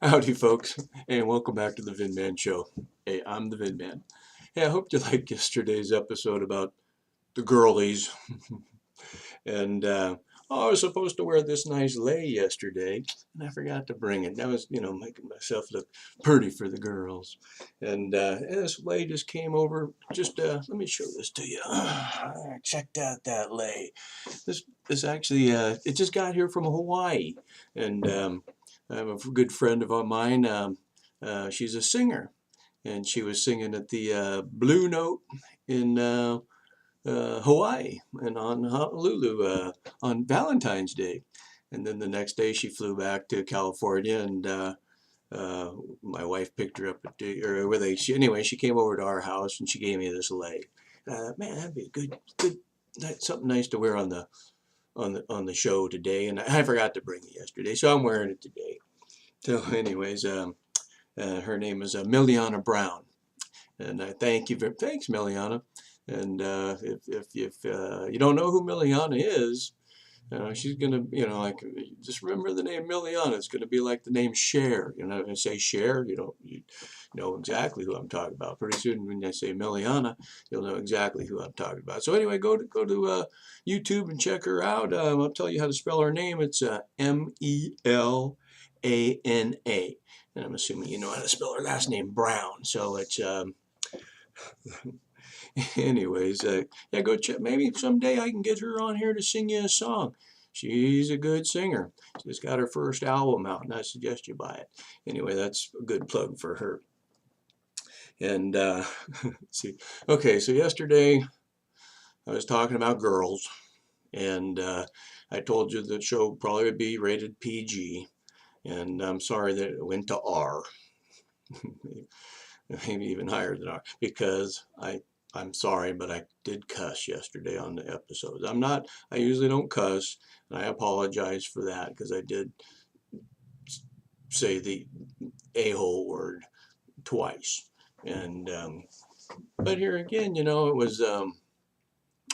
Howdy, folks, and welcome back to the Vin-Man Show. Hey, I'm the Vin-Man. Hey, I hope you liked yesterday's episode about the girlies. And I was supposed to wear this nice lei yesterday, and I forgot to bring it. That was, making myself look pretty for the girls. And this lei just came over. Just let me show this to you. Check out that lei. This actually, it just got here from Hawaii, and I have a good friend of mine. She's a singer, and she was singing at the Blue Note in Hawaii and on Honolulu on Valentine's Day. And then the next day she flew back to California, and my wife picked her up at or where they. Anyway, she came over to our house and she gave me this lei. Man, that'd be a good, something nice to wear on the show today. And I forgot to bring it yesterday, so I'm wearing it today. So, anyways, her name is Miliana Brown, and I thanks, Miliana. And if you don't know who Miliana is, she's gonna, like, just remember the name Miliana. It's gonna be like the name Cher. When I say Cher, you know exactly who I'm talking about. Pretty soon, when I say Miliana, you'll know exactly who I'm talking about. So anyway, go to YouTube and check her out. I'll tell you how to spell her name. It's Melana, and I'm assuming you know how to spell her last name, Brown. So it's anyways, yeah, go check. Maybe someday I can get her on here to sing you a song. She's a good singer. She's got her first album out, and I suggest you buy it. Anyway, that's a good plug for her. And see, okay, so yesterday I was talking about girls, and I told you the show probably would be rated PG, and I'm sorry that it went to R, maybe even higher than R, because I'm sorry, but I did cuss yesterday on the episodes. I usually don't cuss, and I apologize for that because I did say the a-hole word twice. And, but here again, it was, I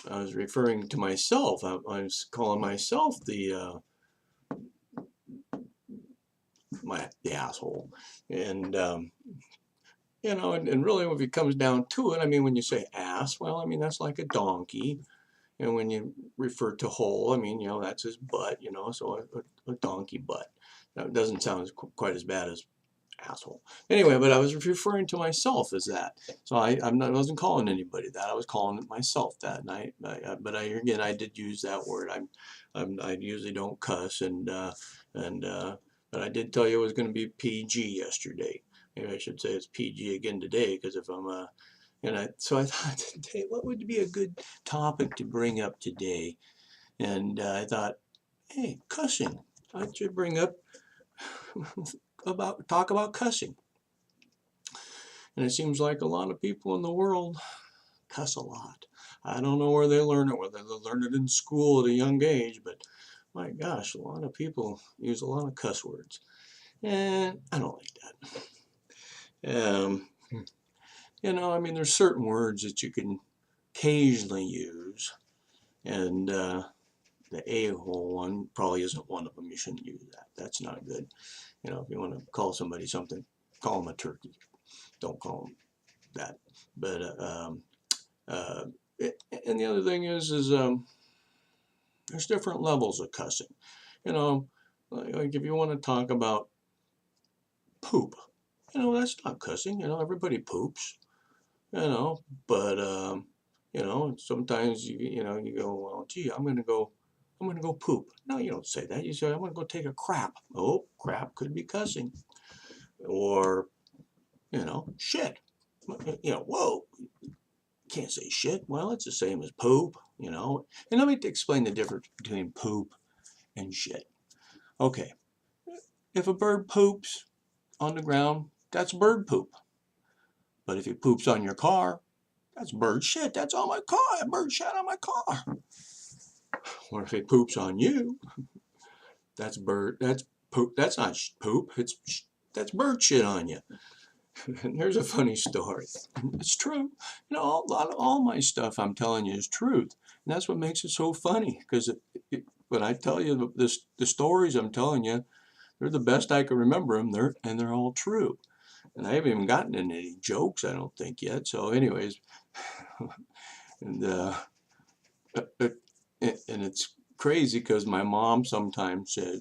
was referring to myself. I was calling myself the asshole. And, and really if it comes down to it, I mean, when you say ass, well, I mean, that's like a donkey. And when you refer to hole, I mean, that's his butt, so a donkey butt. That doesn't sound quite as bad as asshole. Anyway, but I was referring to myself as that. So I wasn't calling anybody that. I was calling myself that. And but again, I did use that word. I usually don't cuss, but I did tell you it was going to be PG yesterday. Maybe I should say it's PG again today, because if I'm so I thought today, what would be a good topic to bring up today? And I thought, hey, cussing. I should bring up talk about cussing. And it seems like a lot of people in the world cuss a lot. I don't know where they learn it, whether they learn it in school at a young age, but my gosh, a lot of people use a lot of cuss words. And I don't like that. I mean, there's certain words that you can occasionally use, and the a-hole one probably isn't one of them. You shouldn't use that. That's not good. If you want to call somebody something, call them a turkey. Don't call them that. But and the other thing is there's different levels of cussing. Like if you want to talk about poop, that's not cussing. Everybody poops. But sometimes you go, well, gee, I'm gonna go poop. No, you don't say that. You say, I'm gonna go take a crap. Oh, crap could be cussing. Or, shit. Whoa, can't say shit. Well, it's the same as poop, And let me explain the difference between poop and shit. Okay, if a bird poops on the ground, that's bird poop. But if he poops on your car, that's bird shit. That's on my car. Bird shit on my car. Or if he poops on you, that's poop. That's not poop. That's bird shit on you. And here's a funny story. It's true. All my stuff I'm telling you is truth. And that's what makes it so funny. Because when I tell you the stories I'm telling you, they're the best I can remember them. They're all true. And I haven't even gotten into any jokes, I don't think yet. So, anyways, and uh, uh, and it's crazy because my mom sometimes said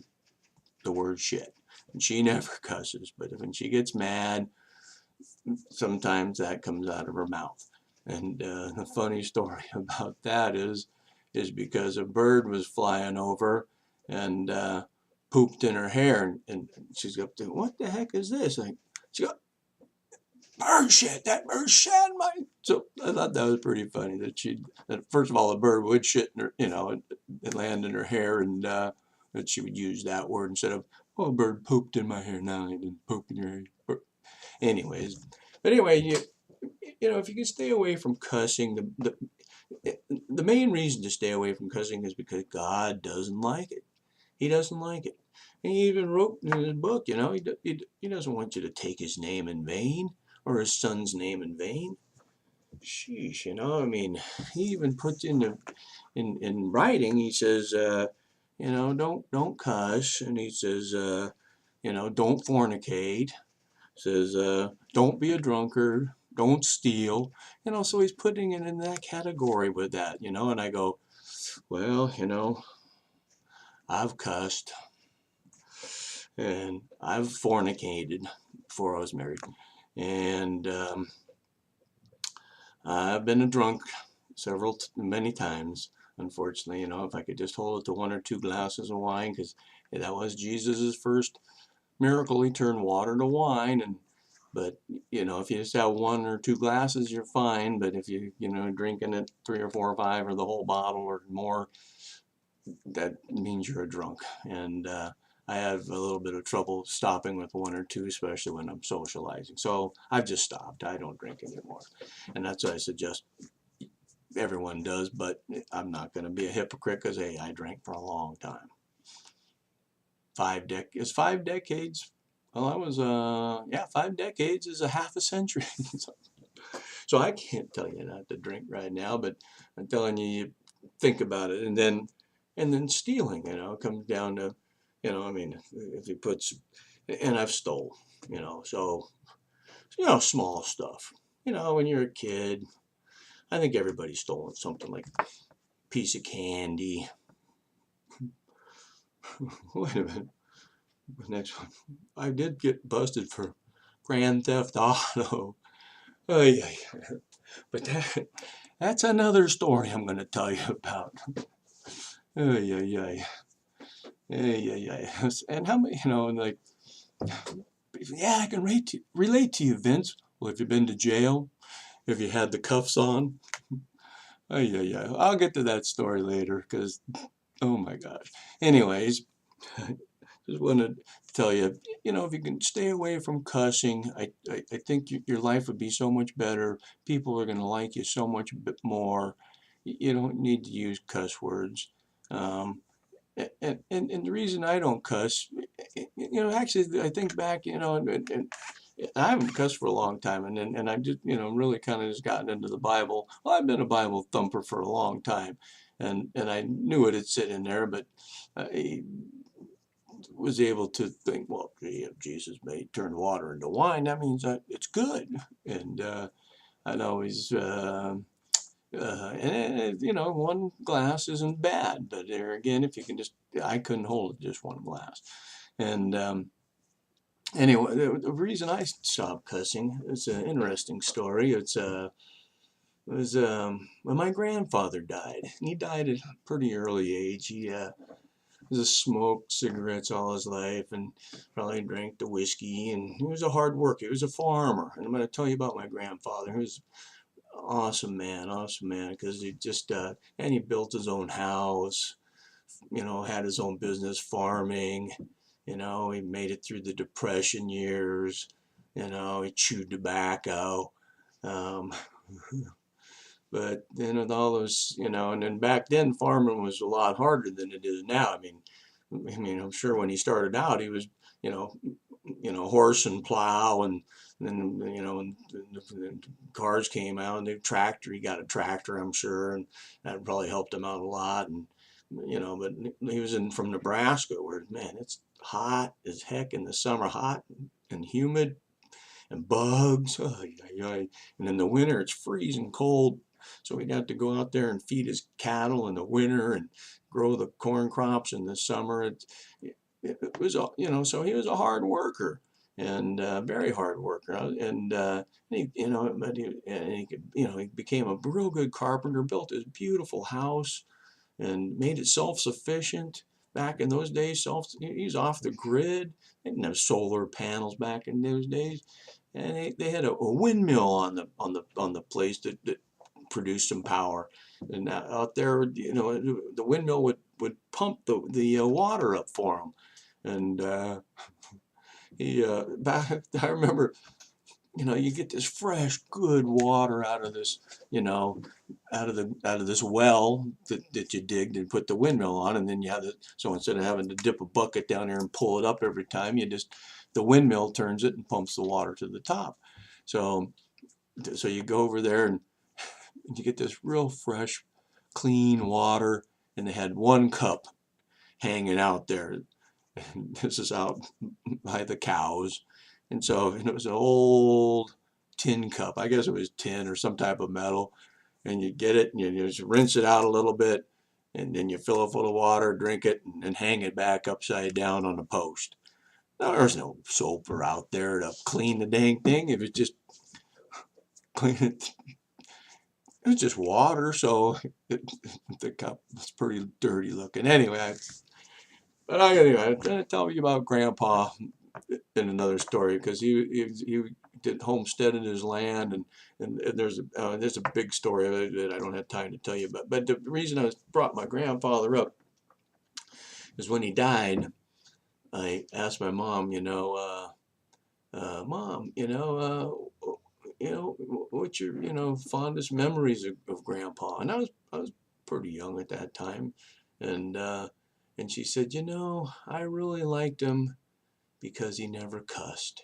the word shit, and she never cusses, but when she gets mad, sometimes that comes out of her mouth. And the funny story about that is because a bird was flying over and pooped in her hair, and she's up there, what the heck is this? Like, she goes, bird shit, that bird shit in my. So I thought that was pretty funny that first of all, a bird would shit in her, and land in her hair, and that she would use that word instead of, oh, a bird pooped in my hair. No, I didn't poop in your hair. Anyways, but anyway, if you can stay away from cussing, the main reason to stay away from cussing is because God doesn't like it. He doesn't like it. And he even wrote in his book, he doesn't want you to take his name in vain or his son's name in vain. Sheesh, I mean, he even puts in writing, he says, don't cuss, and he says, don't fornicate, says, don't be a drunkard, don't steal, so he's putting it in that category with that, and I go, well, I've cussed and I've fornicated before I was married, and I've been a drunk many times, unfortunately, if I could just hold it to 1 or 2 glasses of wine, because that was Jesus's first miracle. He turned water to wine, but if you just have 1 or 2 glasses, you're fine. But if drinking it 3 or 4 or 5 or the whole bottle or more, that means you're a drunk. And I have a little bit of trouble stopping with 1 or 2, especially when I'm socializing. So I've just stopped. I don't drink anymore, and that's what I suggest everyone does. But I'm not going to be a hypocrite because, hey, I drank for a long time. 5 decades. Well, I was 5 decades is a half a century. So I can't tell you not to drink right now, but I'm telling you, think about it, and then stealing, comes down to, I mean, if he puts, and I've stole, so small stuff, when you're a kid, I think everybody's stolen something, like a piece of candy. Wait a minute. Next one. I did get busted for Grand Theft Auto. Oh, yeah. But that's another story I'm going to tell you about. Oh, yeah, yeah. Yeah, yeah, yeah. And how many, like, yeah, I can relate to you, Vince. Well, if you've been to jail, if you had the cuffs on. Oh, yeah, yeah. I'll get to that story later because, oh my gosh. Anyways, just wanted to tell you, if you can stay away from cussing, I think your life would be so much better. People are going to like you so much more. You don't need to use cuss words. Um, and the reason I don't cuss, actually, I think back, and I haven't cussed for a long time, and I just, really kind of just gotten into the Bible. Well, I've been a Bible thumper for a long time, and I knew it'd sit in there, but I was able to think, well, gee, if Jesus made turn water into wine, that means that it's good. And I'd always, and 1 glass isn't bad, but there again, if you can I couldn't hold just 1 glass. And anyway, the reason I stopped cussing, it's an interesting story. It was when my grandfather died. He died at a pretty early age. He just smoked cigarettes all his life and probably drank the whiskey, and he was a hard worker. He was a farmer, and I'm going to tell you about my grandfather. He was an awesome man, because he just and he built his own house, had his own business farming, he made it through the Depression years, he chewed tobacco, um, but then with all those, and then back then farming was a lot harder than it is now. I mean, I'm sure when he started out, he was, you know, horse and plow, and then, and the cars came out, and the tractor. He got a tractor, I'm sure, and that probably helped him out a lot. And but he was from Nebraska, where, man, hot as heck in the summer, hot and humid, and bugs. Oh, and in the winter, it's freezing cold. So we'd have to go out there and feed his cattle in the winter and grow the corn crops in the summer. It was, so he was a hard worker and very hard worker. He became a real good carpenter, built his beautiful house and made it self-sufficient. Back in those days, he's off the grid. They didn't have solar panels back in those days, and they had a windmill on the place that produced some power. And out there, the windmill would pump the water up for him. And I remember, you get this fresh, good water out of this, out of this well that you digged and put the windmill on, and then you have it. So instead of having to dip a bucket down there and pull it up every time, the windmill turns it and pumps the water to the top. So you go over there and you get this real fresh, clean water, and they had one cup hanging out there. And this is out by the cows. And so it was an old tin cup. I guess it was tin or some type of metal. And you get it and you just rinse it out a little bit. And then you fill it full of water, drink it, and hang it back upside down on a post. Now, there's no soap out there to clean the dang thing. If it's just clean it, it's just water. So the cup was pretty dirty looking. Anyway, I'm going to tell you about Grandpa in another story, because he did homesteaded his land, and there's a big story that I don't have time to tell you about. But the reason I brought my grandfather up is when he died, I asked my mom, Mom, what's your fondest memories of Grandpa? And I was pretty young at that time, and she said, I really liked him because he never cussed.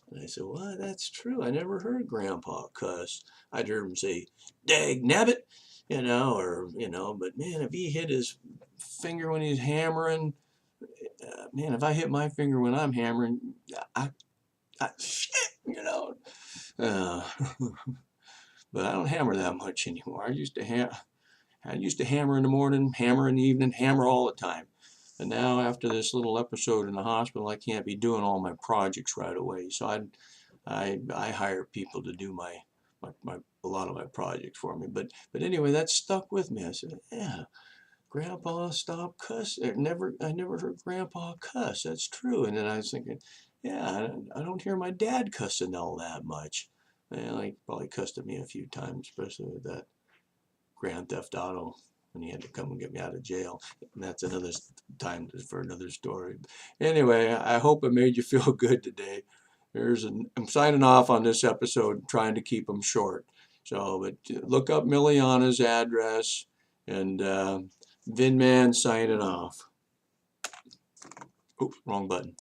And I said, well, that's true. I never heard Grandpa cuss. I'd heard him say, dag nabbit, but man, if he hit his finger when he's hammering, man, if I hit my finger when I'm hammering, shit, uh, but I don't hammer that much anymore. I used to hammer in the morning, hammer in the evening, hammer all the time. And now, after this little episode in the hospital, I can't be doing all my projects right away. So I hire people to do a lot of my projects for me. But anyway, that stuck with me. I said, yeah, Grandpa stopped cussing. I never heard Grandpa cuss. That's true. And then I was thinking, yeah, I don't hear my dad cussing all that much. Well, he probably cussed at me a few times, especially with that Grand Theft Auto when he had to come and get me out of jail. And that's another time for another story. Anyway, I hope it made you feel good today. I'm signing off on this episode, trying to keep them short. So, but look up Miliana's address, and VinMan signing off. Oops, wrong button.